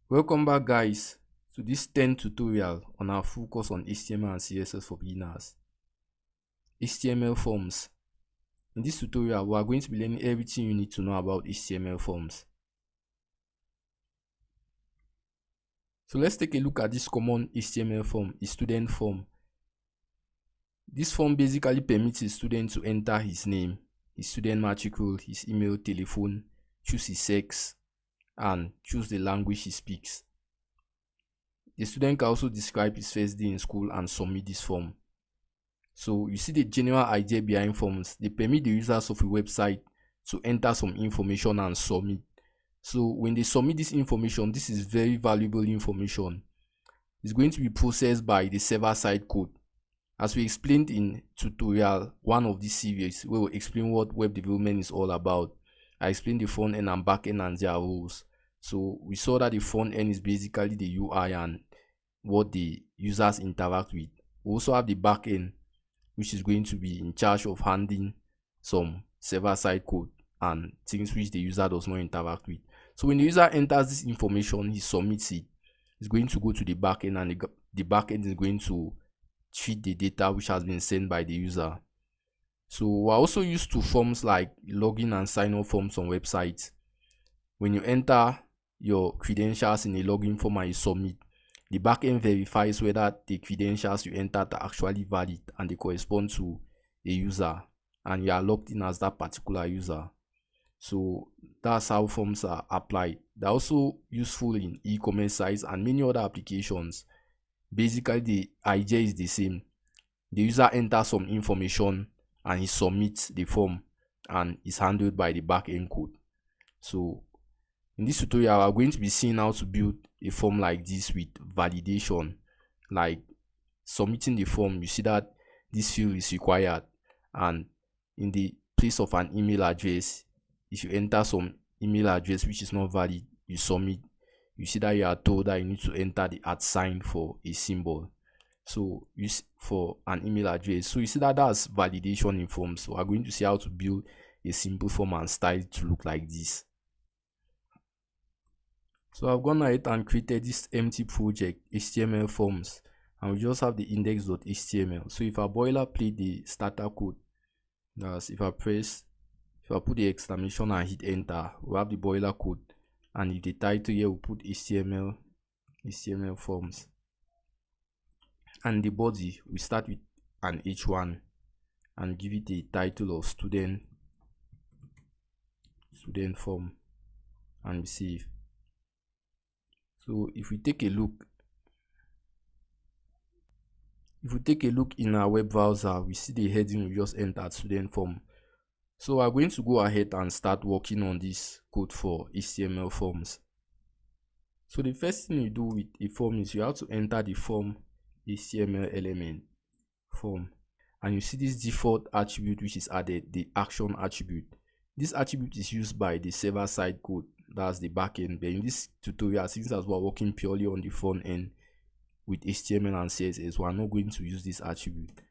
Welcome back guys to this 10th tutorial on our full course on HTML and CSS for beginners. HTML forms. In this tutorial we are going to be learning everything you need to know about HTML forms. So let's take a look at this common HTML form, a student form. This form basically permits a student to enter his name, his student matricule, his email, telephone, choose his sex, and choose the language he speaks. The student can also describe his first day in school and submit this form. So you see the general idea behind forms. They permit the users of a website to enter some information and submit. So when they submit this information, this is very valuable information. It's going to be processed by the server-side code. As we explained in tutorial 1 of this series, where we explain what web development is all about, I explained the front end and back end and their roles. So we saw that the front end is basically the UI and what the users interact with. We also have the back end, which is going to be in charge of handling some server-side code and things which the user does not interact with. So when the user enters this information, he submits it. It's going to go to the back end, and the back end is going to feed the data which has been sent by the user. So we're also used to forms like login and sign up forms on websites. When you enter your credentials in a login form and you submit, the backend verifies whether the credentials you entered are actually valid and they correspond to a user, and you are logged in as that particular user. So that's how forms are applied. They're also useful in e-commerce sites and many other applications. Basically, the idea is the same. The user enters some information and he submits the form and is handled by the backend code. So in this tutorial, we're going to be seeing how to build a form like this with validation. Like submitting the form, you see that this field is required, and in the place of an email address, if you enter some email address which is not valid, you submit, you see that you are told that you need to enter the @ sign for a symbol, so use for an email address. So you see that that's validation in forms. So we're going to see how to build a simple form and style it to look like this. So I've gone ahead and created this empty project, HTML forms, and we just have the index.html. So if I boilerplate the starter code, that's if I put the exclamation and hit enter, we have the boiler code, and if the title here we put HTML forms, and the body we start with an h1 and give it a title of student form, and we save. So if we take a look in our web browser, we see the heading we just entered, student form. So we're going to go ahead and start working on this code for HTML forms. So the first thing you do with a form is you have to enter the form HTML element form, and you see this default attribute which is added, the action attribute. This attribute is used by the server-side code, that's the backend. But in this tutorial, since as we're working purely on the front end with HTML and CSS, we're not going to use this attribute.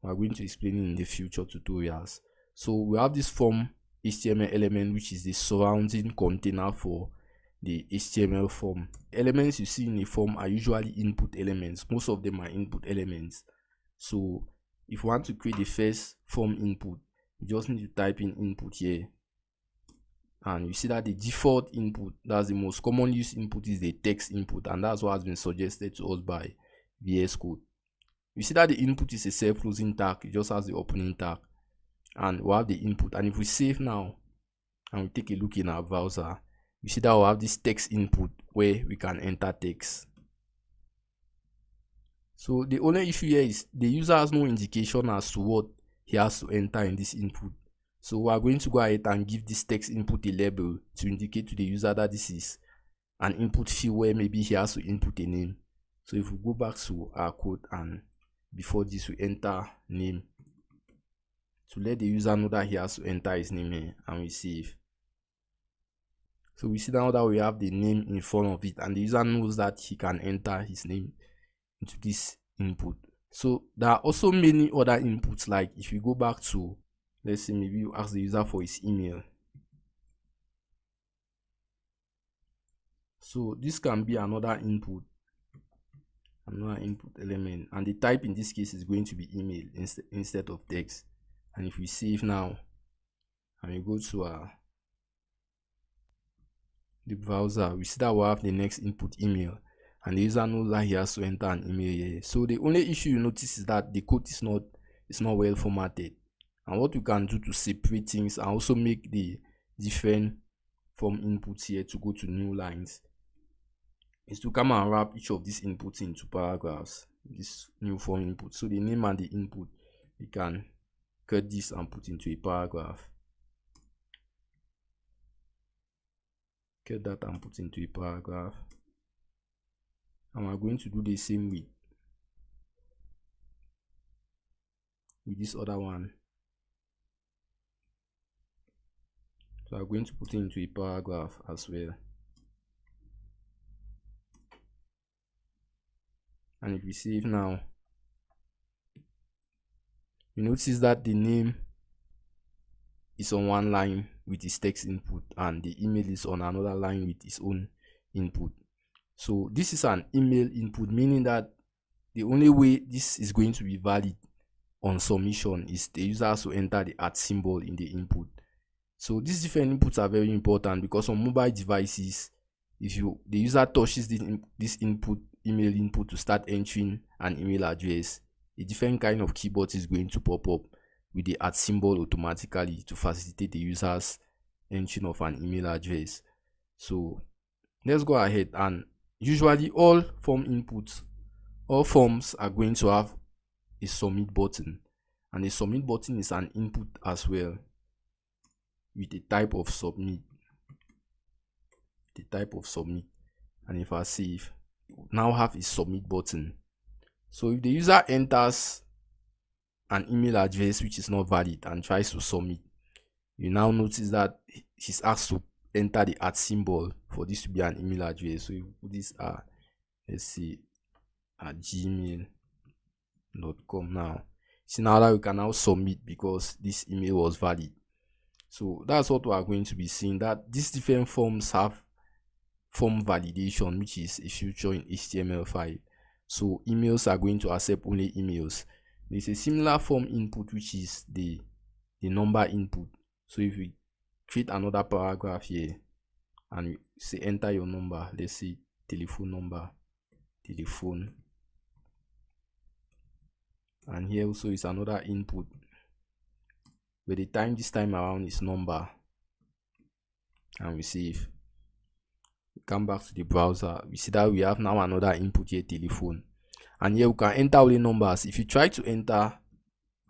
We're going to explain it in the future tutorials. So we have this form HTML element, which is the surrounding container for the HTML form. Elements you see in a form are usually input elements. Most of them are input elements. So if you want to create the first form input, you just need to type in input here, and you see that the default input, that's the most common used input, is the text input, and that's what has been suggested to us by VS Code. You see that the input is a self-closing tag, it just has the opening tag, and we have the input. And if we save now and we take a look in our browser, you see that we have this text input where we can enter text. So the only issue here is the user has no indication as to what he has to enter in this input. So we are going to go ahead and give this text input a label to indicate to the user that this is an input field where maybe he has to input a name. So if we go back to our code, and before this we enter name to let the user know that he has to enter his name here, and we save. So we see now that we have the name in front of it, and the user knows that he can enter his name into this input. So there are also many other inputs, like if you go back to, let's say maybe you ask the user for his email. So this can be another input element, and the type in this case is going to be email instead of text. And if we save now and we go to the browser, we see that we have the next input email, and the user knows that he has to enter an email here. So the only issue you notice is that the code is not well formatted. And what you can do to separate things and also make the different form inputs here to go to new lines is to come and wrap each of these inputs into paragraphs, this new form input. So the name and the input, we can cut this and put into a paragraph. Cut that and put into a paragraph. And we're going to do the same with this other one. So I'm going to put it into a paragraph as well. And if we save now, you notice that the name is on one line with its text input and the email is on another line with its own input. So this is an email input, meaning that the only way this is going to be valid on submission is the user has to enter the @ symbol in the input. So these different inputs are very important because on mobile devices, if the user touches this email input to start entering an email address, a different kind of keyboard is going to pop up with the @ symbol automatically to facilitate the user's entering of an email address. So let's go ahead, and usually all forms are going to have a submit button, and the submit button is an input as well with the type of submit. And if I save, now have a submit button. So if the user enters an email address which is not valid and tries to submit, you now notice that he's asked to enter the @ symbol for this to be an email address. So you put this let's see, at gmail.com. now see now that we can now submit because this email was valid. So that's what we are going to be seeing, that these different forms have form validation, which is a feature in HTML5. So emails are going to accept only emails. There's a similar form input which is the number input. So if we create another paragraph here and we say enter your number, let's say telephone number, and here also is another input, but this time around is number, and we save. We come back to the browser, we see that we have now another input here, telephone, and here we can enter all the numbers. If you try to enter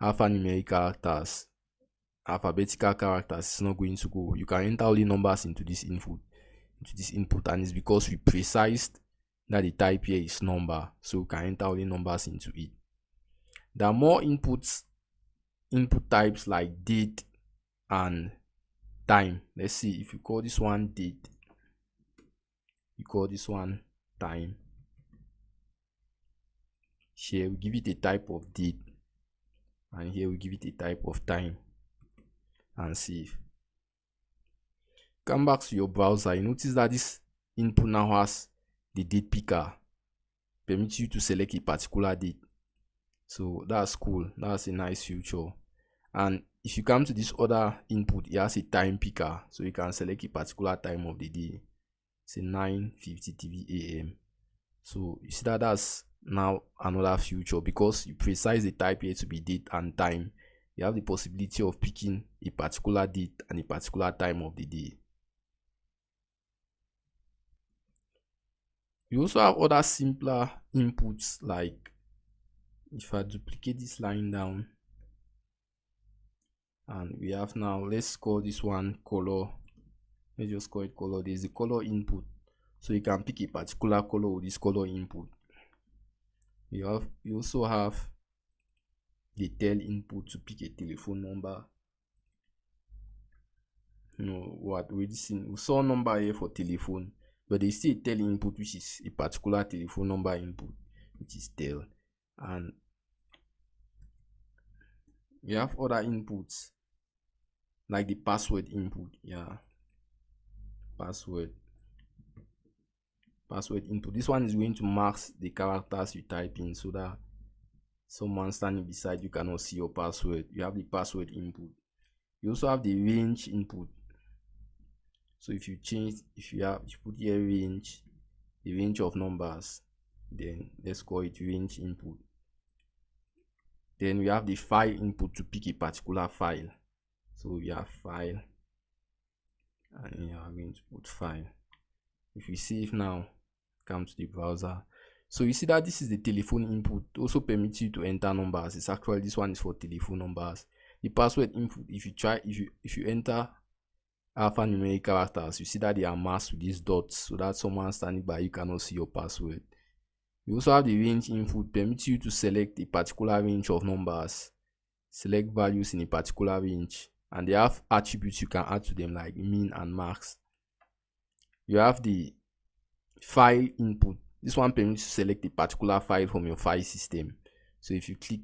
alphanumeric characters, alphabetical characters, it's not going to go. You can enter all the numbers into this input, and it's because we precised that the type here is number, so we can enter all the numbers into it. There are more input types like date and time. Let's see, if you call this one date, you call this one time. Here we give it a type of date, and here we give it a type of time, and save. Come back to your browser, you notice that this input now has the date picker, permits you to select a particular date. So that's cool, that's a nice feature. And if you come to this other input, it has a time picker, so you can select a particular time of the day, say 9:53 a.m. So you see that that's now another feature, because you precise the type here to be date and time. You have the possibility of picking a particular date and a particular time of the day. You also have other simpler inputs, like if I duplicate this line down, and we have now, let's call this one color. Let's just call it color. There's the color input, so you can pick a particular color with this color input. You also have the tel input to pick a telephone number. We saw number here for telephone, but there's still a tel input, which is a particular telephone number input, which is tel. And we have other inputs like the password input. Password. password input. This one is going to mask the characters you type in so that someone standing beside you cannot see your password. You have the password input. You also have the range input. So if you put here range, the range of numbers, then let's call it range input. Then we have the file input to pick a particular file. So we have file, and we are going to put file. If we save now, come to the browser. So you see that this is the telephone input. Also permits you to enter numbers. It's actually, this one is for telephone numbers. The password input, if you enter alphanumeric characters, you see that they are masked with these dots so that someone standing by you cannot see your password. You also have the range input, permits you to select a particular range of numbers, select values in a particular range, and they have attributes you can add to them like min and max. You have the file input. This one permits you to select a particular file from your file system. So if you click,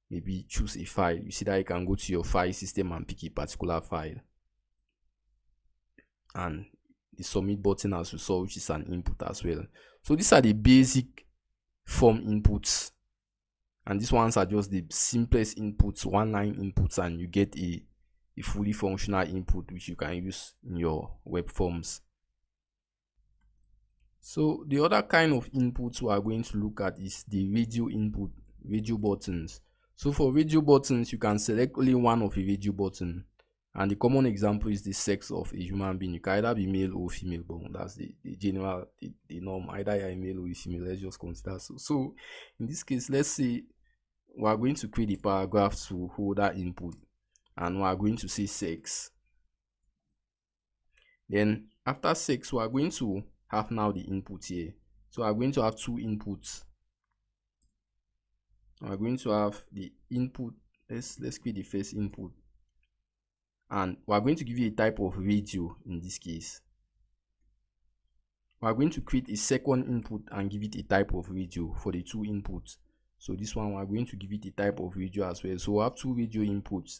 maybe choose a file, you see that you can go to your file system and pick a particular file. And the submit button, as you saw, which is an input as well. So these are the basic form inputs, and these ones are just the simplest inputs, one-line inputs, and you get a fully functional input which you can use in your web forms. So the other kind of inputs we are going to look at is the radio input, radio buttons. So for radio buttons, you can select only one of a radio button, and the common example is the sex of a human being. You can either be male or female, but that's the general, the norm. Either you're a male or a female, let's just consider so in this case, let's say we are going to create a paragraph to hold that input, and we are going to say sex. Then after sex, we are going to have now the input here. So we are going to have two inputs. We are going to have the input. Let's create the first input, and we are going to give you a type of radio. In this case, we are going to create a second input and give it a type of radio for the two inputs. So this one, we are going to give it a type of radio as well. So we have two radio inputs,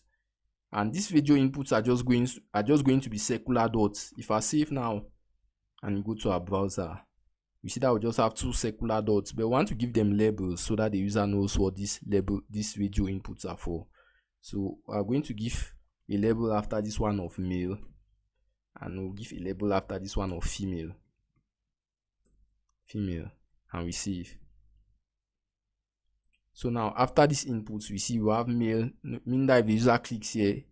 and these radio inputs are just going to be circular dots. If I save now and go to our browser, you see that we just have two circular dots, but we want to give them labels so that the user knows what these radio inputs are for. So we are going to give a label after this one of male, and we'll give a label after this one of female, and we save. So now after these inputs, we see we have male, meaning that if the user clicks here,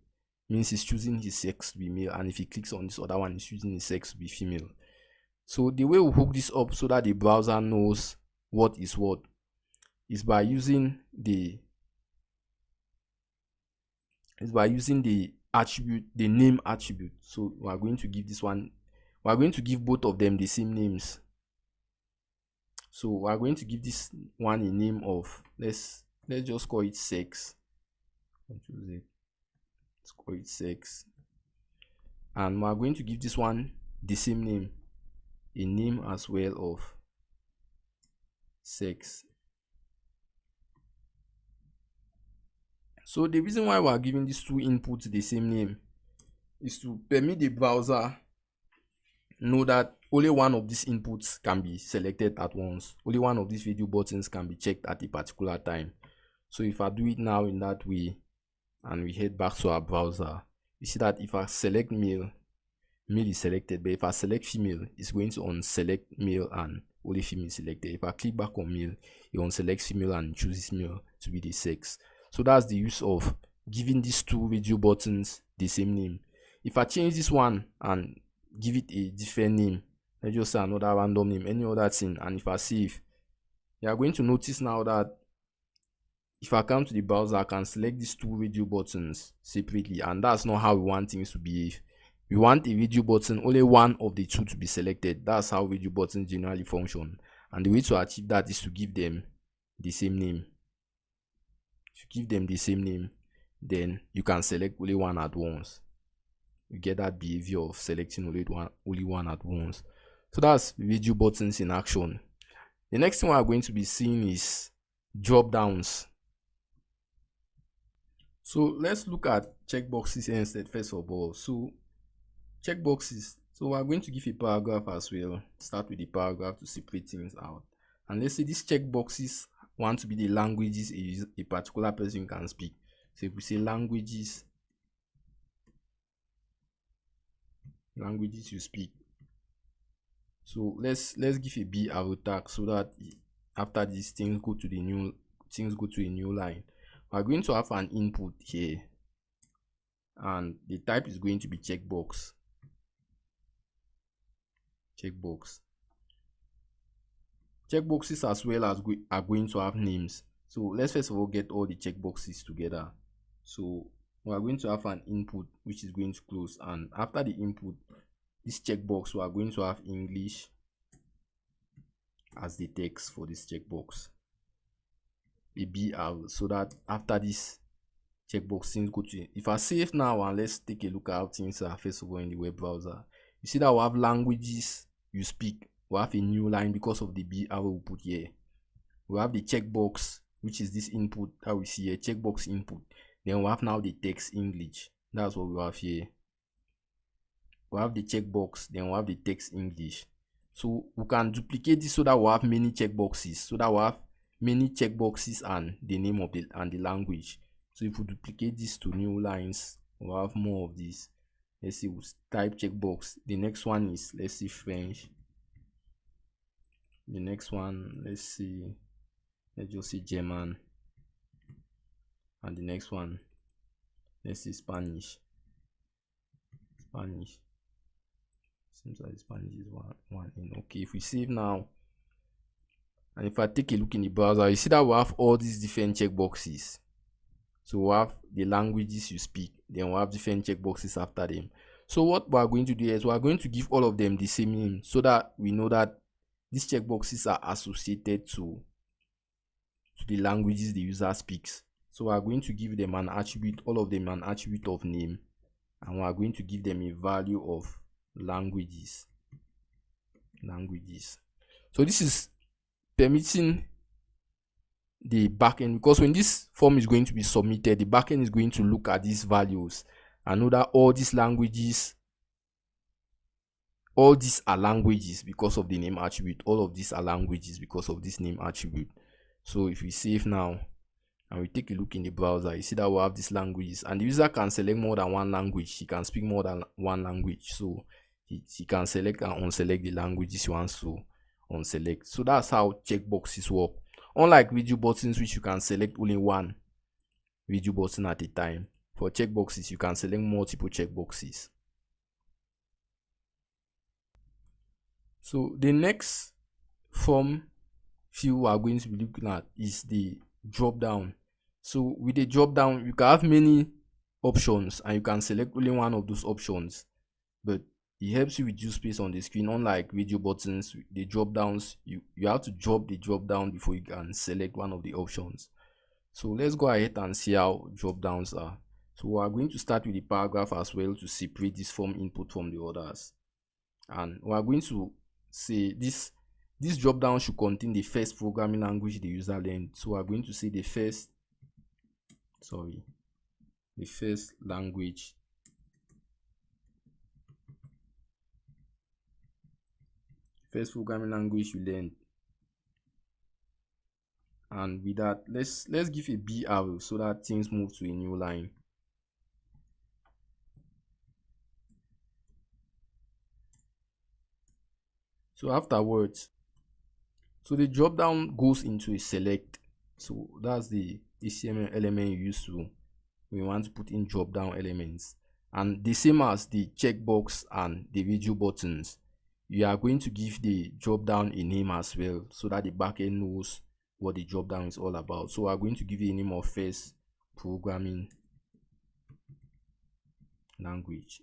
means he's choosing his sex to be male, and if he clicks on this other one, he's choosing his sex to be female. So the way we hook this up so that the browser knows what is what is by using the attribute, the name attribute. So we are going to give this one, we are going to give both of them the same names. So we are going to give this one a name of, let's just call it sex. Let's call it sex. And we are going to give this one the same name, a name as well of sex. So the reason why we are giving these two inputs the same name is to permit the browser know that only one of these inputs can be selected at once. Only one of these radio buttons can be checked at a particular time. So if I do it now in that way, and we head back to our browser, you see that if I select male, male is selected, but if I select female, it's going to unselect male and only female selected. If I click back on male, it unselects female and chooses male to be the sex. So that's the use of giving these two radio buttons the same name. If I change this one and give it a different name, let's just say another random name, any other thing, and if I save, you are going to notice now that if I come to the browser, I can select these two radio buttons separately, and that's not how we want things to behave. We want a radio button, only one of the two to be selected. That's how radio buttons generally function, and the way to achieve that is to give them the same name. If you give them the same name, then you can select only one at once. You get that behavior of selecting only one at once. So that's radio buttons in action. The next thing we are going to be seeing is drop downs. So let's look at checkboxes instead first of all. So checkboxes So we are going to give a paragraph as well. Start with the paragraph to separate things out. And let's say these checkboxes want to be the languages a particular person can speak. So if we say languages you speak. So let's give a B arrow tag so that after these things go to a new line. We are going to have an input here, and the type is going to be checkbox. Checkboxes as well as are going to have names. So let's first of all get all the checkboxes together. So we are going to have an input which is going to close, and after the input, this checkbox, we are going to have English as the text for this checkbox, a BR, so that after this checkbox things go to, if I save now and let's take a look at how things are first of all in the web browser. You see that we have languages you speak, we have a new line because of the BR we put here. We have the checkbox, which is this input that we see here, checkbox input. Then we have now the text English. That's what we have here. We have the checkbox, then we have the text English. So we can duplicate this so that we have many checkboxes, and the name of the language. So if we duplicate this to new lines, we'll have more of this. Let's see, we'll type checkbox. The next one is, let's see, French. The next one, let's just see German. And the next one, let's see Spanish. Seems like Spanish is one in. Okay, if we save now, and if I take a look in the browser, you see that we have all these different checkboxes. So we have the languages you speak, then we have different checkboxes after them. So what we are going to do is we are going to give all of them the same name so that we know that these checkboxes are associated to the languages the user speaks. So we are going to give them an attribute, all of them an attribute of name, and we are going to give them a value of languages. So this is permitting the backend, because when this form is going to be submitted, the backend is going to look at these values and know that all these are languages because of the name attribute. All of these are languages because of this name attribute. So if we save now and we take a look in the browser, you see that we have these languages, and the user can select more than one language. He can speak more than one language, so he can select and unselect the languages he wants to unselect. So that's how checkboxes work. Unlike video buttons, which you can select only one video button at a time, for checkboxes you can select multiple checkboxes. So the next form field we are going to be looking at is the drop down. So with the drop down, you can have many options and you can select only one of those options, but it helps you reduce space on the screen. Unlike video buttons, the drop downs, you have to drop the drop down before you can select one of the options. So let's go ahead and see how drop downs are. So we are going to start with the paragraph as well to separate this form input from the others, and we are going to say this drop down should contain the first programming language the user learned. So we are going to say the first language programming language you learned. And with that, let's give a B arrow so that things move to a new line. So afterwards, so the drop down goes into a select. So that's the HTML element you use to when you want to put in drop down elements. And the same as the checkbox and the video buttons, you are going to give the drop down a name as well so that the backend knows what the drop down is all about. So we are going to give it a name of first programming language.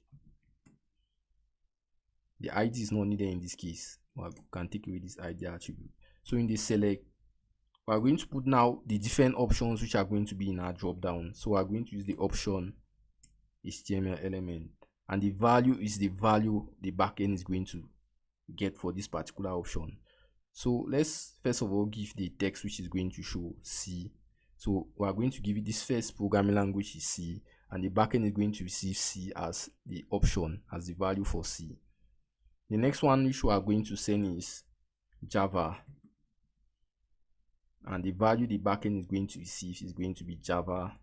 The ID is not needed in this case. We can take away this ID attribute. So in the select, we are going to put now the different options which are going to be in our drop down. So we are going to use the option HTML element, and the value is the value the backend is going to get for this particular option. So let's first of all give the text which is going to show C. So we are going to give it this first programming language is C, and the backend is going to receive C as the option, as the value for C. The next one which we are going to send is Java, and the value the backend is going to receive is going to be Java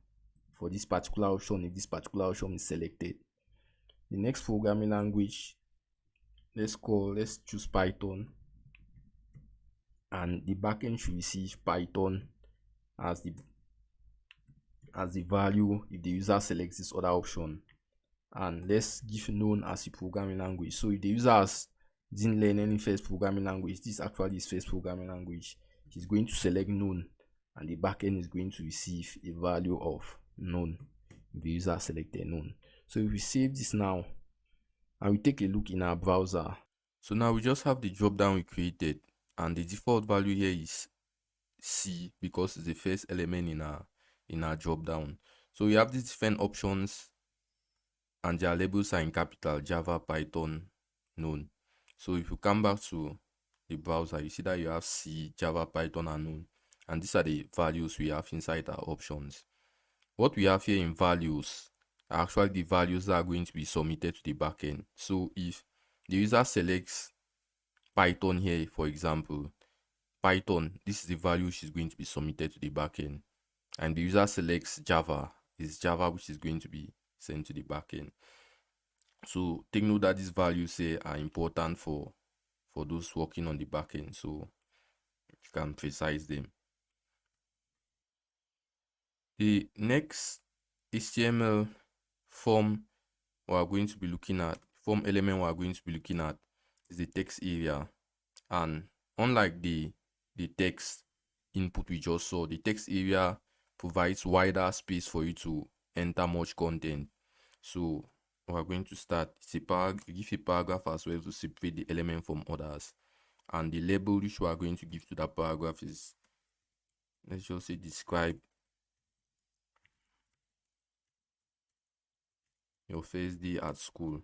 for this particular option if this particular option is selected. The next programming language, let's choose Python, and the backend should receive Python as the value if the user selects this other option. And let's give known as a programming language. So if the user didn't learn any first programming language, this actually is first programming language, he's going to select known, and the backend is going to receive a value of known if the user selected known. So if we save this now and we take a look in our browser, so now we just have the drop down we created, and the default value here is C because it's the first element in our drop down. So we have these different options, and their labels are in capital: Java, Python, known. So if you come back to the browser, you see that you have C, Java, Python, and known, and these are the values we have inside our options. What we have here in values are actually the values that are going to be submitted to the backend. So if the user selects Python here, for example, Python, this is the value which is going to be submitted to the backend, and the user selects Java, is Java which is going to be sent to the backend. So take note that these values here are important for those working on the backend, so you can precise them. The next HTML form we are going to be looking at, form element we are going to be looking at, is the text area. And unlike the text input we just saw, the text area provides wider space for you to enter much content. So we're going to start. Give a paragraph as well to separate the element from others, and the label which we are going to give to that paragraph is, let's just say, describe your first day at school.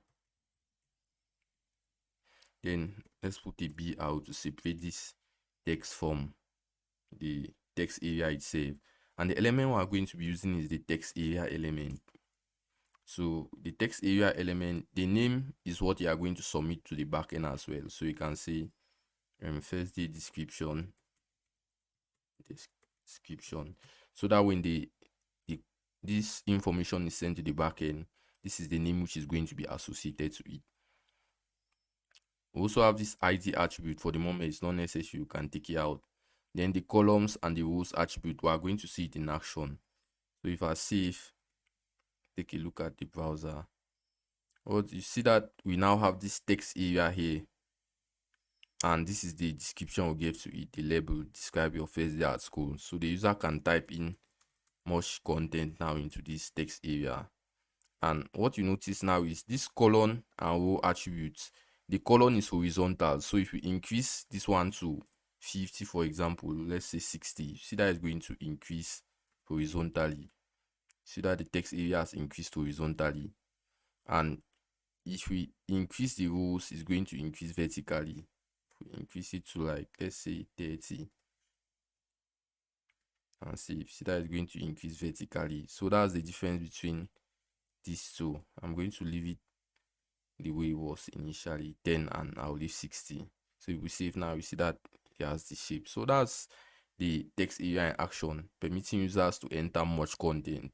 Then let's put a B out to separate this text from the text area itself, and the element we are going to be using is the text area element. So the text area element, the name is what you are going to submit to the backend as well. So you can say first day description, so that when this information is sent to the backend, this is the name which is going to be associated to it. We also have this ID attribute. For the moment, it's not necessary, you can take it out. Then the columns and the rows attribute, we are going to see it in action. So if I save, take a look at the browser, you see that we now have this text area here, and this is the description we give to it, the label: describe your first day at school. So the user can type in much content now into this text area. And what you notice now is this column and row attributes, the column is horizontal. So if we increase this one to 50, for example, let's say 60, see that it's going to increase horizontally. See that the text area has increased horizontally. And if we increase the rows, it's going to increase vertically. If we increase it to, like, let's say 30, and see that it's going to increase vertically. So that's the difference between these two. I'm going to leave it the way it was initially 10, and I'll leave 60. So if we save now, we see that it has the shape. So that's the text area in action, permitting users to enter much content.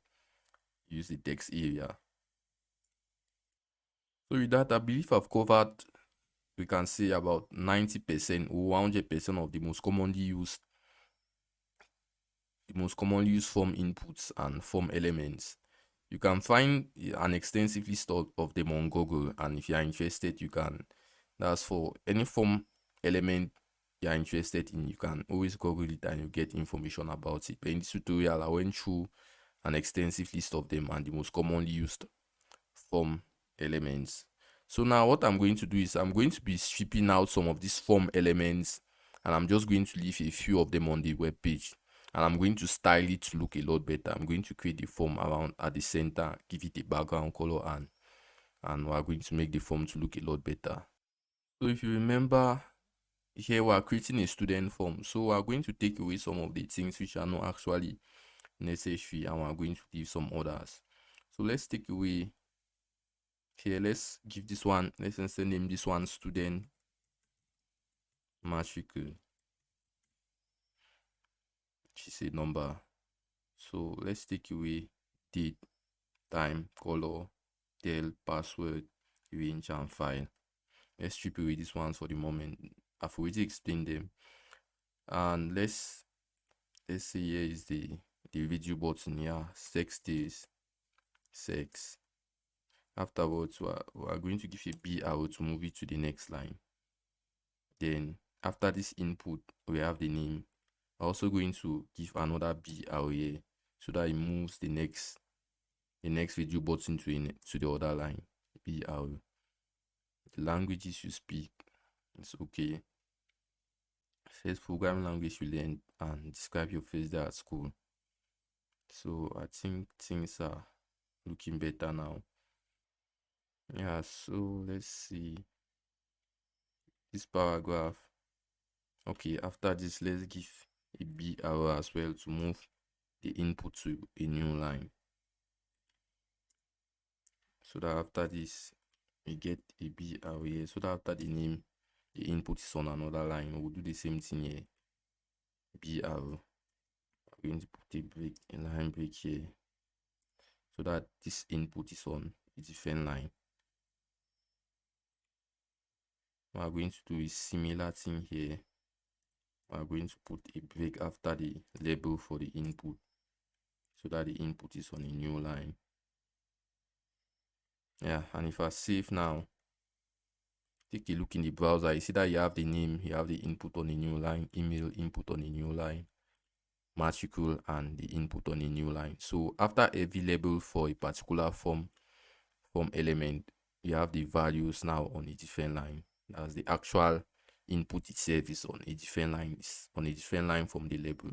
Use the text area. So with that, I believe I've covered, we can say, about 90% or 100% of the most commonly used form inputs and form elements. You can find an extensive list of them on Google, and if you are interested, you can. That's for any form element you are interested in, you can always Google it and you get information about it. But in this tutorial, I went through an extensive list of them and the most commonly used form elements. So now what I'm going to do is I'm going to be stripping out some of these form elements, and I'm just going to leave a few of them on the web page, and I'm going to style it to look a lot better. I'm going to create a form around at the center, give it a background color, and we're going to make the form to look a lot better. So if you remember, here we are creating a student form, so we are going to take away some of the things which are not actually necessary, and we are going to leave some others. So let's take away Here, let's give this one, let's instead name this one student matricule, which is a number. So let's take away date, time, color, del, password, range, and file. Let's strip away these ones for the moment. I've already explained them. And let's say here is the video button. Yeah, sex days, sex. Afterwards, we are going to give a B arrow to move it to the next line. Then after this input, we have the name. We're also going to give another B arrow here so that it moves the next video button to the other line. B arrow. The languages you speak, it's okay. First programming language you learned and describe your first day at school. So I think things are looking better now. Yeah, so let's see this paragraph. Okay, after this, let's give a B arrow as well to move the input to a new line. So that after this, we get a B arrow here. So that after the name, the input is on another line. We'll do the same thing here. B arrow. I'm going to put a line break here so that this input is on a different line. What I'm going to do is similar thing here. I'm going to put a break after the label for the input so that the input is on a new line. Yeah, and if I save now, take a look in the browser, you see that you have the name, you have the input on a new line, email input on a new line, matricule, and the input on a new line. So after every label for a particular form element, you have the values now on a different line. As the actual input itself is on a different line, from the label.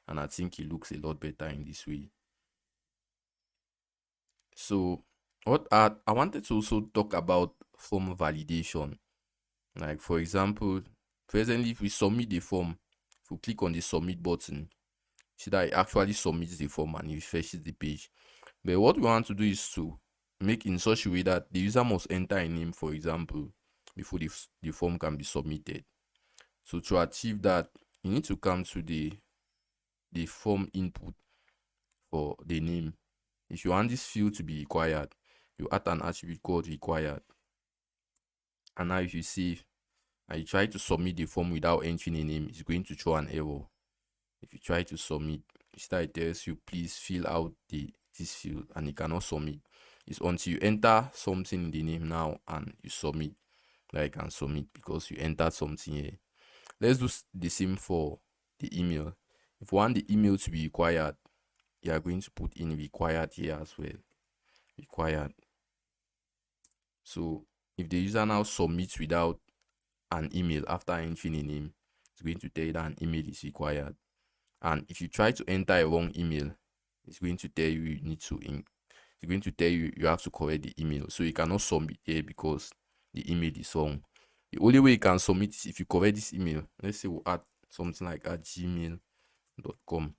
And I think it looks a lot better in this way. So what I wanted to also talk about form validation. Like for example, presently if we submit the form, if we click on the submit button, see that it actually submits the form and it refreshes the page. But what we want to do is to make in such a way that the user must enter a name, for example, before the form can be submitted. So to achieve that, you need to come to the form input for the name. If you want this field to be required, you add an attribute called required. And now if you save and you try to submit the form without entering a name, it's going to throw an error. If you try to submit, it tells you please fill out this field, and you cannot submit. It's until you enter something in the name now and you submit that you can submit, because you entered something here. Let's do the same for the email. If you want the email to be required, you are going to put in required here as well. Required. So if the user now submits without an email after entering a name, it's going to tell you that an email is required. And if you try to enter a wrong email, it's going to tell you you have to correct the email. So you cannot submit here because the email is wrong. The only way you can submit is if you correct this email. Let's say we'll add something like at gmail.com.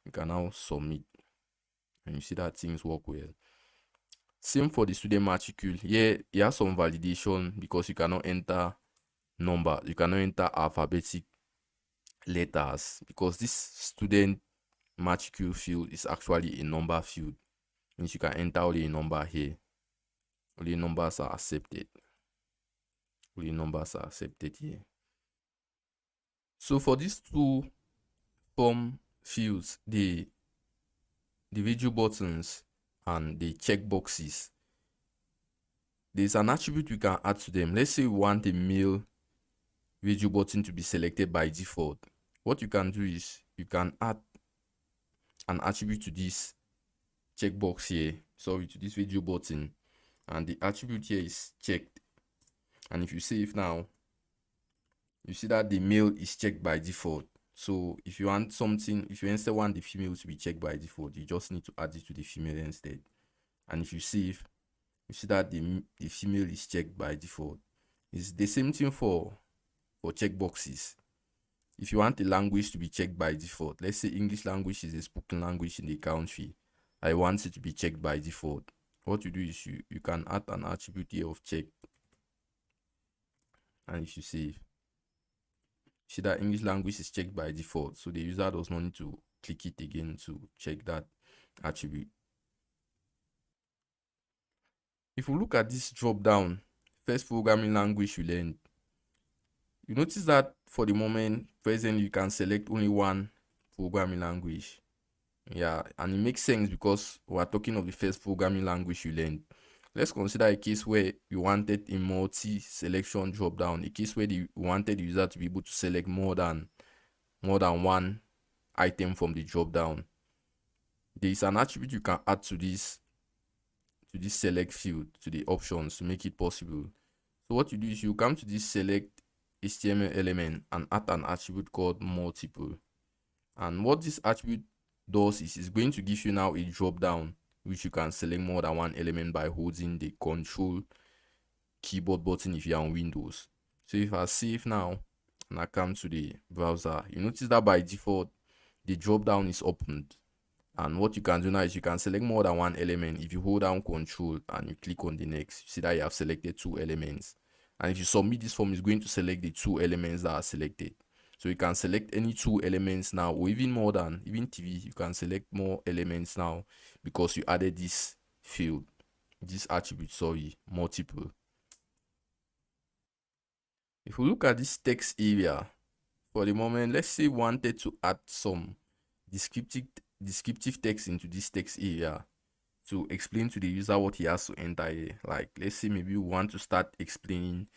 You can now submit, and you see that things work well. Same for the student matricule. Here you have some validation because you cannot enter number, you cannot enter alphabetic letters, because this student matricule field is actually a number field. Means you can enter only a number here. Only numbers are accepted. Only numbers are accepted here. So for these two form fields, the video buttons and the checkboxes, there's an attribute we can add to them. Let's say we want a male video button to be selected by default. What you can do is you can add an attribute to this checkbox here, sorry, to this video button, and the attribute here is checked. And if you save now, you see that the male is checked by default. So if you want something, if you instead want the female to be checked by default, you just need to add it to the female instead. And if you save, you see that the female is checked by default. It's the same thing for checkboxes. If you want the language to be checked by default, let's say English language is a spoken language in the country, I want it to be checked by default. what you do is you can add an attribute here of check, and if you save, see that English language is checked by default, so the user does not need to click it again to check that attribute. If we look at this drop down, first programming language you learned, you notice that for the moment present you can select only one programming language. Yeah, and it makes sense because we're talking of the first programming language you learned. Let's consider a case where you wanted a multi-selection drop down, a case where you wanted the user to be able to select more than one item from the drop down. There is an attribute you can add to this select field, to the options, to make it possible. So what you do is you come to this select HTML element and add an attribute called multiple. And what this attribute does is it's going to give you now a drop down which you can select more than one element by holding the control keyboard button if you're on Windows. So if I save now and I come to the browser, you notice that by default the drop down is opened, and what you can do now is you can select more than one element. If you hold down control and you click on the next, you see that you have selected two elements, and if you submit this form, it's going to select the two elements that are selected. So you can select any two elements now, or even more than, even TV, you can select more elements now because you added this field, this attribute, sorry, multiple. If we look at this text area, for the moment, let's say we wanted to add some descriptive text into this text area to explain to the user what he has to enter here. Like, let's say maybe we want to start explaining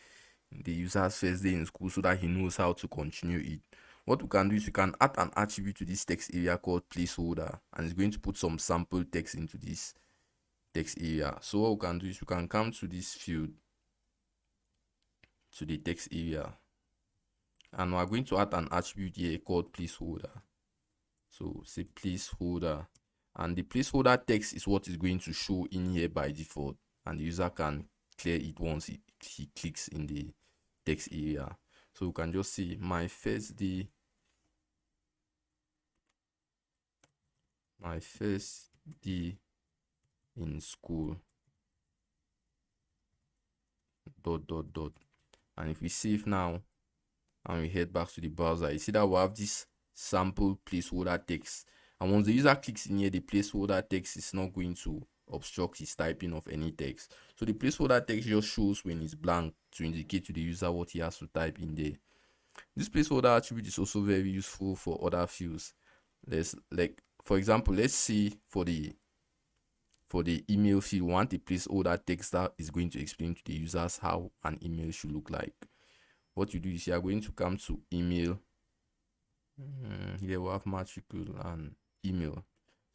the user's first day in school so that he knows how to continue it. What we can do is we can add an attribute to this text area called placeholder, and it's going to put some sample text into this text area. So what we can do is we can come to this field, to the text area, and we're going to add an attribute here called placeholder. So say placeholder, and the placeholder text is what is going to show in here by default, and the user can clear it once he clicks in the text area. So we can just say my first day in school dot dot dot. And if we save now and we head back to the browser, you see that we have this sample placeholder text, and once the user clicks in here, the placeholder text is not going to obstruct his typing of any text. So the placeholder text just shows when it's blank to indicate to the user what he has to type in there. This placeholder attribute is also very useful for other fields. Like for example, let's see for the email field, we want a placeholder text that is going to explain to the users how an email should look like. What you do is you are going to come to email. Here we have matricule and email.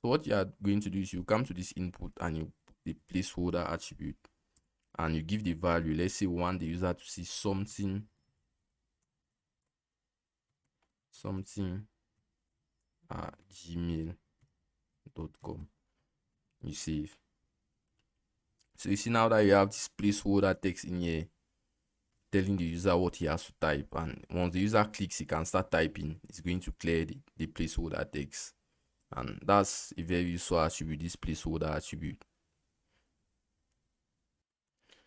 So what you are going to do is you come to this input and you put the placeholder attribute, and you give the value. Let's say we want the user to see something at gmail.com. You save. So you see now that you have this placeholder text in here telling the user what he has to type, and once the user clicks, he can start typing. It's going to clear the placeholder text, and that's a very useful attribute, this placeholder attribute.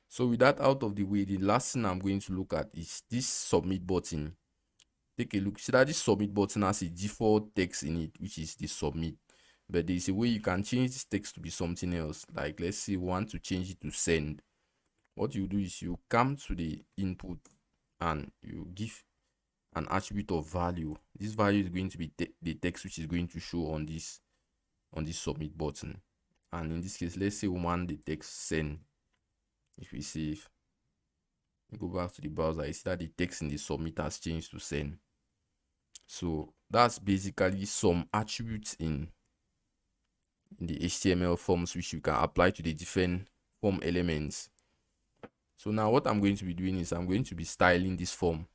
So with that out of the way, the last thing I'm going to look at is this submit button. Take a look. See that this submit button has a default text in it, which is the submit, but there is a way you can change this text to be something else. Like, let's say we want to change it to send. What you do is you come to the input and you give an attribute of value. This value is going to be the text which is going to show on this submit button, and in this case, let's say we want the text send. If we save, we go back to the browser, you see that the text in the submit has changed to send. So that's basically some attributes in the HTML forms which you can apply to the different form elements. So now what I'm going to be doing is I'm going to be styling this form.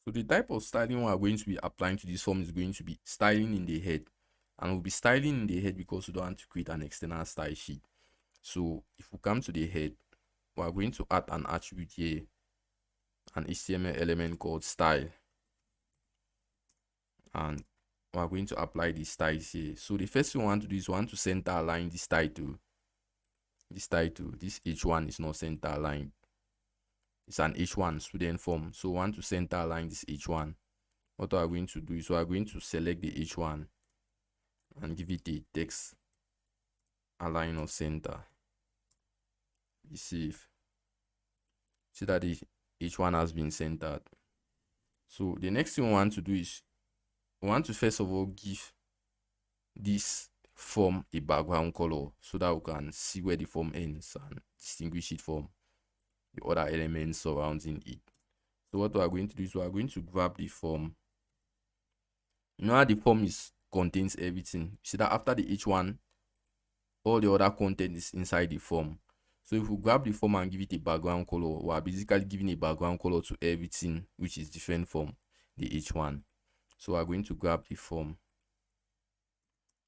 So the type of styling we are going to be applying to this form is going to be styling in the head, and we'll be styling in the head because we don't want to create an external style sheet. So if we come to the head, we are going to add an attribute here, an HTML element called style, and we are going to apply the styles here. So the first thing we want to do is we want to center align this title. this title, this H1 is not center aligned. It's an H1 student form. So we want to center align this H1. What we are going to do is we are going to select the H1 and give it a text align of center. Receive. See that the H1 has been centered. So the next thing we want to do is we want to first of all give this form a background color so that we can see where the form ends and distinguish it from the other elements surrounding it. So what we are going to do is we are going to grab the form. You know how the form contains everything. You see that after the H1, all the other content is inside the form. So if we grab the form and give it a background color, we are basically giving a background color to everything which is different from the H1. So we are going to grab the form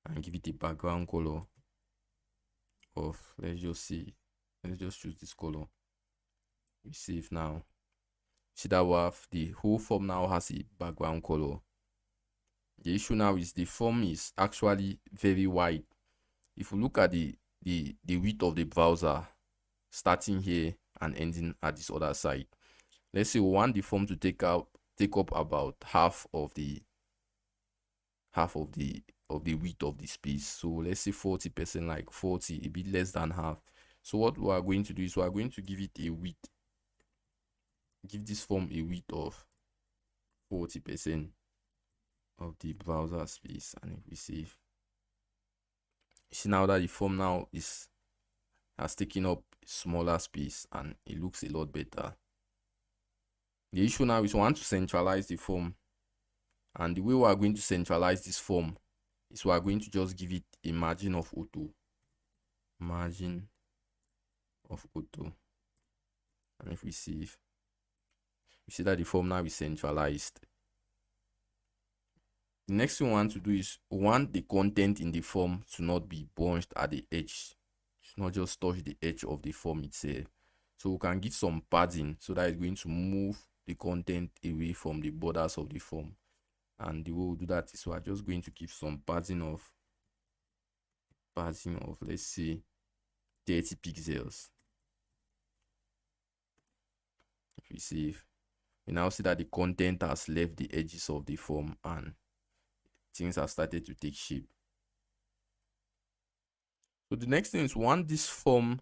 and give it a background color of, let's just choose this color. We save now. See that we have the whole form now has a background color. The issue now is the form is actually very wide. If you look at the width of the browser starting here and ending at this other side, let's say we want the form to take up about half of the width of the space. So let's say 40%, like 40, a bit less than half. So what we are going to do is we are going to give it a width, give this form a width of 40% of the browser space. And if we save, you see now that the form now has taken up smaller space and it looks a lot better. The issue now is we want to centralize the form, and the way we are going to centralize this form is we are going to just give it a margin of auto, and if we save, you see that the form now is centralized. The next thing we want to do is we want the content in the form to not be bunched at the edge. It should not just touch the edge of the form itself. So we can give some padding so that it's going to move the content away from the borders of the form. And the way we do that is we are just going to give some padding of let's say 30 pixels. If we save, we now see that the content has left the edges of the form and things have started to take shape. So the next thing is we want this form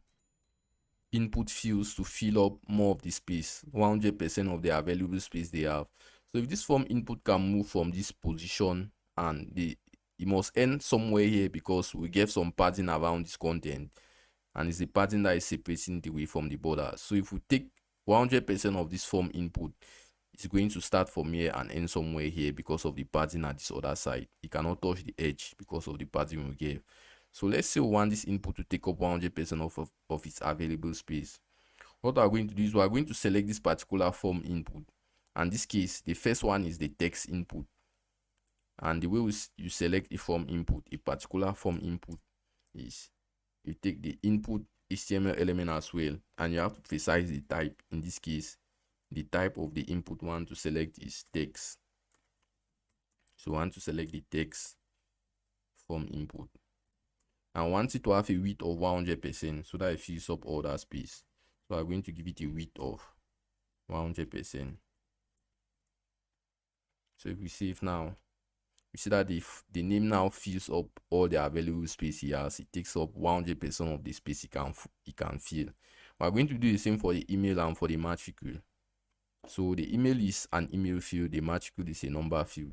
input fields to fill up more of the space, 100% of the available space they have. So if this form input can move from this position and it must end somewhere here because we gave some padding around this content, and it's the padding that is separating the way from the border. So if we take 100% of this form input, it's going to start from here and end somewhere here because of the padding at this other side. It cannot touch the edge because of the padding we gave. So let's say we want this input to take up 100% of its available space. What we are going to do is we are going to select this particular form input. And in this case, the first one is the text input. And the way you select a form input, a particular form input, is you take the input HTML element as well, and you have to precise the type. In this case, the type of the input one to select is text. So we want to select the text form input. I want it to have a width of 100% so that it fills up all that space. So I'm going to give it a width of 100%. So if we save now, you see that the name now fills up all the available space he has. It takes up 100% of the space it can fill. We're going to do the same for the email and for the matricule. So the email is an email field, the matricule is a number field.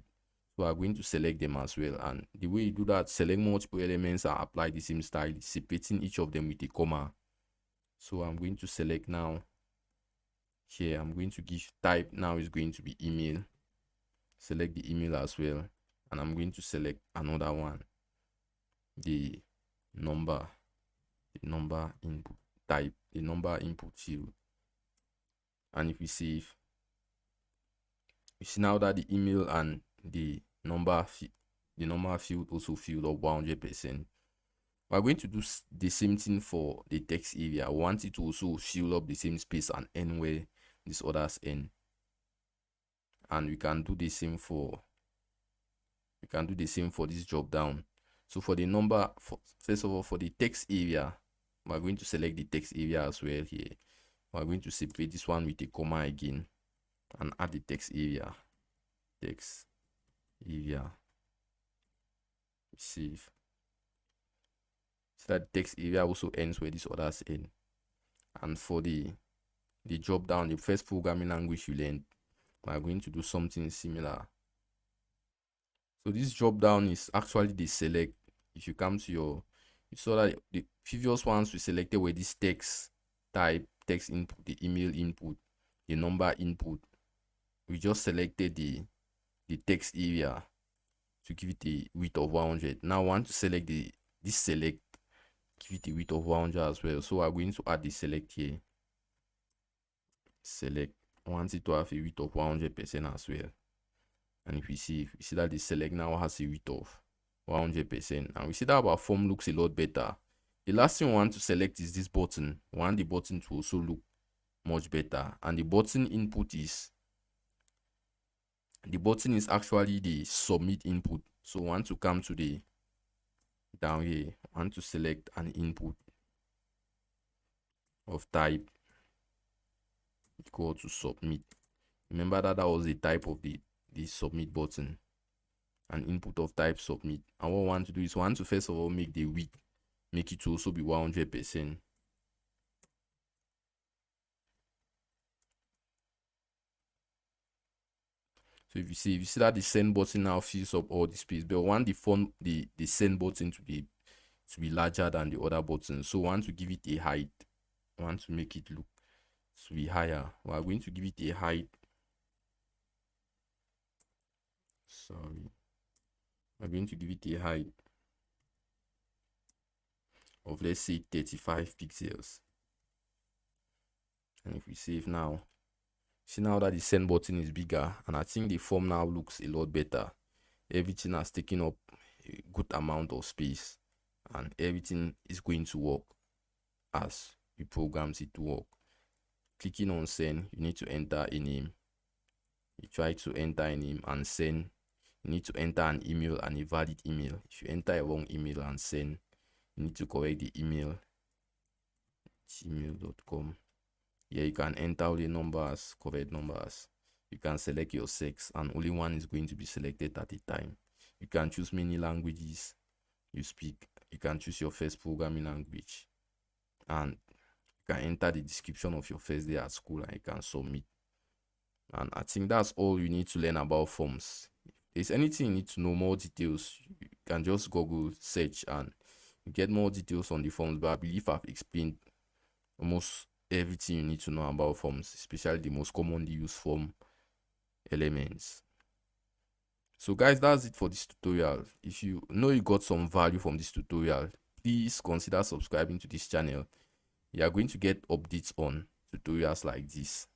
So we're going to select them as well. And the way you do that, select multiple elements and apply the same style, separating each of them with a comma. So I'm going to select now. Here, I'm going to give type now is going to be email. Select the email as well. And I'm going to select another one, the number input type, the number input field. And if we save, you see now that the email and the number field also filled up 100%. We're going to do the same thing for the text area. I want it to also fill up the same space and end where these others end. And we can do the same for this drop down. So for the number, first of all, for the text area, We're going to select the text area as well here. We're going to separate this one with a comma again and add the text area. Text area. Save. So that text area also ends where these others end. And for the drop down, the first programming language you learned, we're going to do something similar. So this drop down is actually the select. If you come to you saw that the previous ones we selected were this text type, text input, the email input, the number input. We just selected the text area to give it a width of 100. Now I want to select this select, give it a width of 100 as well. So we're going to add the select here. Select. I want it to have a width of 100% as well. And if we see that the select now has a width of 100%, and we see that our form looks a lot better. The last thing we want to select is this button. We want the button to also look much better, and the button input is actually the submit input. So we want to come to the down here, I want to select an input of type equal to submit. Remember that was the type of the submit button, an input of type submit. And what we want to do is we want to first of all make the width, make it to also be 100%. So if you see that the send button now fills up all the space, but we want the send button to be larger than the other buttons. So we want to give it a height. We want to make it look to be higher. We are going to give it a height. We're going to give it a height of, let's say, 35 pixels. And if we save now, see now that the send button is bigger, and I think the form now looks a lot better. Everything has taken up a good amount of space, and everything is going to work as we program it to work. Clicking on send, you need to enter a name. You try to enter a name and send. You need to enter an email and a valid email. If you enter a wrong email and send, you need to correct the email, gmail.com. Here you can enter all the numbers, correct numbers. You can select your sex, and only one is going to be selected at a time. You can choose many languages you speak. You can choose your first programming language, and you can enter the description of your first day at school, and you can submit. And I think that's all you need to learn about forms. If there's anything you need to know, more details, you can just Google search and you get more details on the forms. But I believe I've explained almost everything you need to know about forms, especially the most commonly used form elements. So guys, that's it for this tutorial. If you know you got some value from this tutorial, please consider subscribing to this channel. You are going to get updates on tutorials like this.